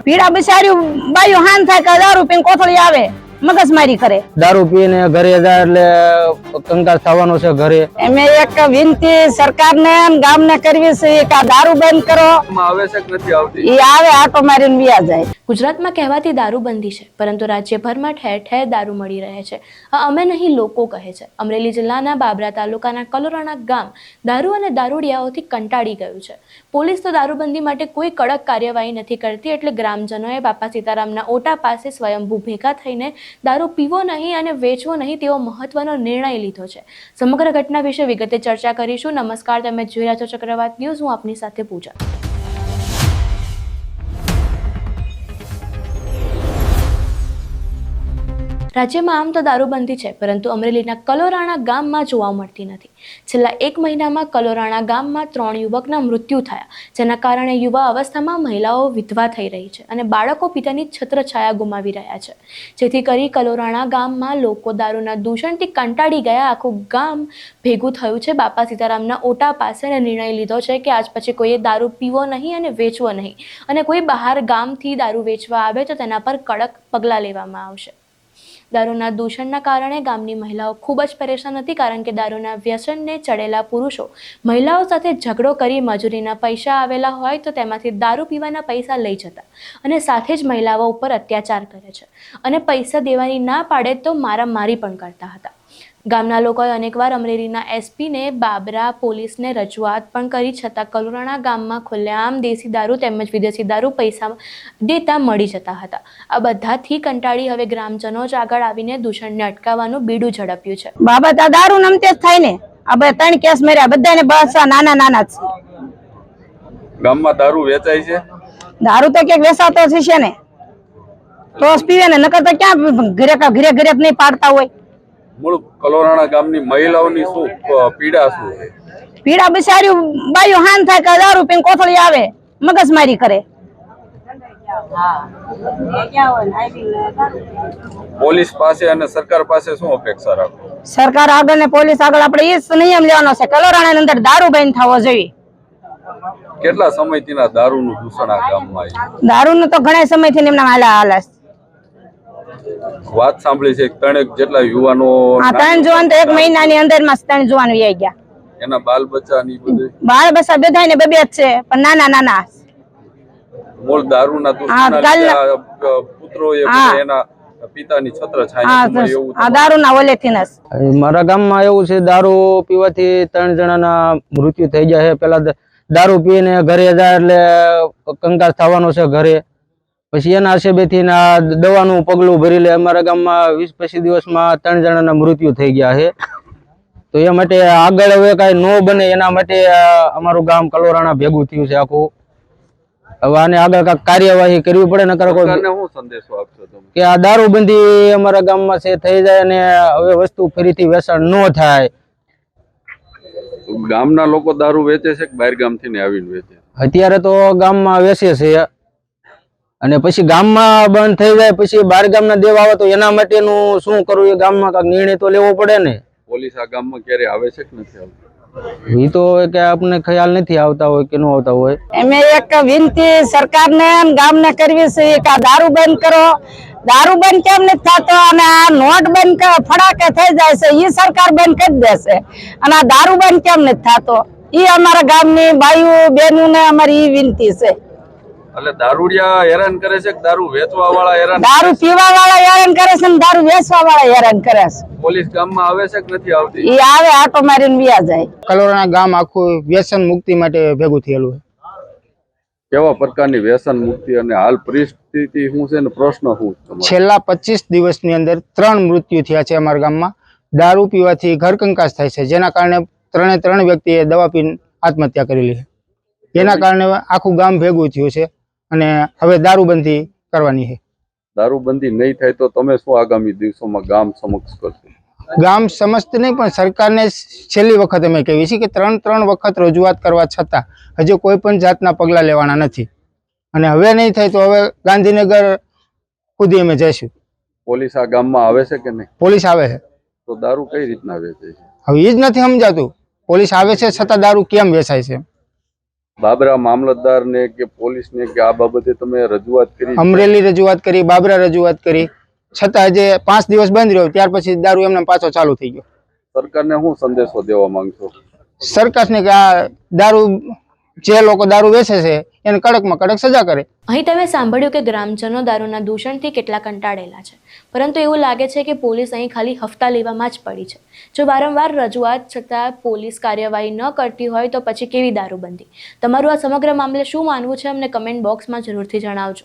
પીડા બિચારી બાયું હાન થાય કે દારૂ પીને કોથળી આવે મગજમારી કરે દારૂ પીને ઘરે જાય એટલે કંકાસ થવાનો છે ઘરે એમે એક વિનંતી સરકારને ગામને કરવી છે કે આ દારૂ બંધ કરો આવે છે કે નથી આવતી ઈ આવે આટો મારીને વ્યા જાય ગુજરાતમાં કહેવાતી દારૂબંધી છે, પરંતુ રાજ્યભરમાં ઠેર ઠેર દારૂ મળી રહે છે. આ અમે નહીં લોકો કહે છે. અમરેલી જિલ્લાના બાબરા તાલુકાના કલોરાણા ગામ દારૂ અને દારૂડિયાઓથી કંટાળી ગયું છે. પોલીસ તો દારૂબંધી માટે કોઈ કડક કાર્યવાહી નથી કરતી, એટલે ગ્રામજનોએ બાપા સીતારામના ઓટા પાસે સ્વયંભૂ ભેગા થઈને દારૂ પીવો નહીં અને વેચવો નહીં તેવો મહત્વનો નિર્ણય લીધો છે. સમગ્ર ઘટના વિશે વિગતે ચર્ચા કરીશું. નમસ્કાર, તમે જોઈ રહ્યા છો ચક્રવાત ન્યૂઝ. હું આપની સાથે પૂજા. રાજ્યમાં આમ તો દારૂબંધી છે, પરંતુ અમરેલીના કલોરાણા ગામમાં જોવા મળતી નથી. છેલ્લા 1 મહિનામાં કલોરાણા ગામમાં 3 યુવકના મૃત્યુ થયા, જેના કારણે યુવા અવસ્થામાં મહિલાઓ વિધવા થઈ રહી છે અને બાળકો પિતાની છત્રછાયા ગુમાવી રહ્યા છે. જેથી કરી કલોરાણા ગામમાં લોકો દારૂના દૂષણથી કંટાળી ગયા. આખું ગામ ભેગું થયું છે બાપા સીતારામના ઓટા પાસે અને નિર્ણય લીધો છે કે આજ પછી કોઈએ દારૂ પીવો નહીં અને વેચવો નહીં, અને કોઈ બહાર ગામથી દારૂ વેચવા આવે તો તેના પર કડક પગલાં લેવામાં આવશે. દારૂના દૂષણના કારણે ગામની મહિલાઓ ખૂબ જ પરેશાન હતી, કારણ કે દારૂના વ્યસનને ચડેલા પુરુષો મહિલાઓ સાથે ઝઘડો કરી મજૂરીના પૈસા આવેલા હોય તો તેમાંથી દારૂ પીવાના પૈસા લઈ જતા અને સાથે જ મહિલાઓ ઉપર અત્યાચાર કરે છે અને પૈસા દેવાની ના પાડે તો મારામારી પણ કરતા હતા. ગામના લોકોએ અનેકવાર અમરેલીના એસપીને બાબરા પોલીસને રજૂઆત પણ કરી, છતાં કલોરાણા ગામમાં ખુલ્લેઆમ દેશી દારૂ તેમજ વિદેશી દારૂ પૈસા દેતા મળી જતા હતા. આ બધાથી કંટાળી હવે ગ્રામજનો જ આગળ આવીને દૂષણને અટકાવવાનું બીડું ઝડપ્યું છે. બાબા તા દારૂ નમતે જ થાય ને. આ બે 3 કેસ મેર્યા, બધાને બસ નાના નાના જ છે. ગામમાં દારૂ વેચાય છે? દારૂ તો ક્યાંક વેચાતો છે ને તો જ પીવે ને, નકર તો ક્યાં ઘરે ઘરે નહીં પાડતા હોય. મૂળ કલોરાણા ગામની મહિલાઓની શું પીડા શું છે? પીડા બિચારી બાયું હાન થાય કે દારૂ પીને કોથળી આવે મગજમારી કરે. પોલીસ પાસે અને સરકાર પાસે શું અપેક્ષા રાખો? સરકાર આગળ ને પોલીસ આગળ આપણે એ જ નિયમ લેવાનો છે, કલોરાણા ની અંદર દારૂ બંધ થવો જોઈએ. કેટલા સમયથી ના દારૂનું દૂષણ આ ગામમાં આવ્યું? દારૂ નું તો ઘણા સમયથી એમના હાલા વાત સાંભળી છે 3 જેટલા યુવાનો 3 જુવાન તો 1 મહિનાની અંદર માં 3 જુવાન વહી ગયા. એના બાલ બચ્ચા ની બધું બાળ બચ્ચા બધા ને બે જ છે, પણ નાના નાના મૂળ દારૂના દૂષણના પુત્રો એના પિતાની છત્રછાયા એવું આ દારૂના ઓલેથી ન. મારા ગામમાં એવું છે, દારૂ પીવાથી 3 જણાના મૃત્યુ થઈ જાય છે. પેલા દારૂ પીને ઘરે જાય એટલે કંકાસ થવાનો છે ઘરે, પછી એના હિસાબેથી દવાનું પગલું ભરી લે. અમારા ગામમાં 20-25 દિવસમાં 3 જણાના મૃત્યુ થઈ ગયા છે. તો એ માટે આગળ હવે કઈ ન બને એના માટે અમારું ગામ કલોરાણા ભેગું થયું છે આખું. હવે આને આગળ કાંઈક કાર્યવાહી કરવી પડે. નકર શું સંદેશો આપશો તમે કે આ દારૂબંધી અમારા ગામમાં છે થઈ જાય અને હવે વસ્તુ ફરીથી વેચાણ ન થાય. ગામના લોકો દારૂ વેચે છે કે બહાર ગામથી આવીને વેચે? અત્યારે તો ગામમાં વેચે છે અને પછી ગામમાં બંધ થઈ જાય પછી બહાર ગામના દેવા આવે તો એના માટેનું શું કરવું એ ગામમાં કાંઈક નિર્ણય તો લેવો પડે ને. પોલીસ આ ગામમાં ક્યારે આવે છે કે નથી આવતી? એ તો કે આપણને ખ્યાલ નથી આવતા હોય કે ન આવતા હોય. એમે એક વિનંતી સરકારને ગામને કરવી છે કે આ દારૂ બંધ કરો. દારૂ બંધ કેમ નથી થતો અને આ નોટ બંધ ફડાકે થઈ જાય છે એ સરકાર બંધ કરી દેશે, અને આ દારૂ બંધ કેમ નથી થતો એ અમારા ગામની બાયું બેનું ને અમારી એ વિનંતી છે. એટલે દારૂડિયા હેરાન કરે છે કે દારૂ વેચવા વાળા હેરાન? દારૂ પીવા વાળા હેરાન કરે છે ને દારૂ વેચવા વાળા હેરાન કરે છે. પોલીસ ગામમાં આવે છે કે નથી આવતી? એ આવે આટો મારીને વ્યા જાય. કલોરાણા ગામ આખું વ્યસન મુક્તિ માટે ભેગું થયેલું છે. કેવા પ્રકારની વ્યસન મુક્તિ અને હાલ પરિસ્થિતિ શું છે ને પ્રશ્ન શું છે? છેલ્લા 25 દિવસની અંદર 3 મૃત્યુ થયા છે અમારા ગામમાં. દારૂ પીવાથી ઘર કંકાસ થાય છે, જેના કારણે 3 વ્યક્તિએ દવા પીને આત્મહત્યા કરેલી છે. એના કારણે આખું ગામ ભેગું થયું છે અને હવે દારૂબંધી કરવાની છે. દારૂબંધી નહીં થાય તો તમે શું આગામી દિવસોમાં ગામ સમક્ષ કરશો? ગામ સમસ્ત નહીં પણ સરકારને છેલ્લી વખત અમે કહેવી છે કે 3 વખત રજૂઆત કરવા છતાં હજુ કોઈ પણ જાતના પગલાં લેવાના નથી, અને હવે નહીં થાય તો હવે ગાંધીનગર સુધી અમે જઈશું. પોલીસ આ ગામમાં આવે છે કે નહીં? પોલીસ આવે છે. તો દારૂ કઈ રીતના વેચે છે? હવે એ જ નથી સમજાતું. પોલીસ આવે છે છતાં દારૂ કેમ વેચાય છે? બાબરા મામલતદારને કે પોલીસને કે આ બાબતે તમે રજૂઆત કરી? અમરેલી રજૂઆત કરી, બાબરા રજૂઆત કરી, છતાં જે 5 દિવસ બંધ રહ્યો ત્યાર પછી દારૂ એમને પાછો ચાલુ થઈ ગયો. સરકારને શું સંદેશો દેવા માંગશો? સરકારને કે આ દારૂ જે લોકો દારૂ વેચે છે એને કડકમાં કડક સજા કરે. અહીં તમે સાંભળ્યું કે ગ્રામજનો દારૂના દૂષણથી કેટલા કંટાળેલા છે, પરંતુ એવું લાગે છે કે પોલીસ અહીં ખાલી હફતા લેવામાં જ પડી છે. જો વારંવાર રજૂઆત છતાં પોલીસ કાર્યવાહી ન કરતી હોય તો પછી કેવી દારૂબંધી? તમારું આ સમગ્ર મામલે શું માનવું છે અમને કમેન્ટ બોક્સમાં જરૂરથી જણાવજો.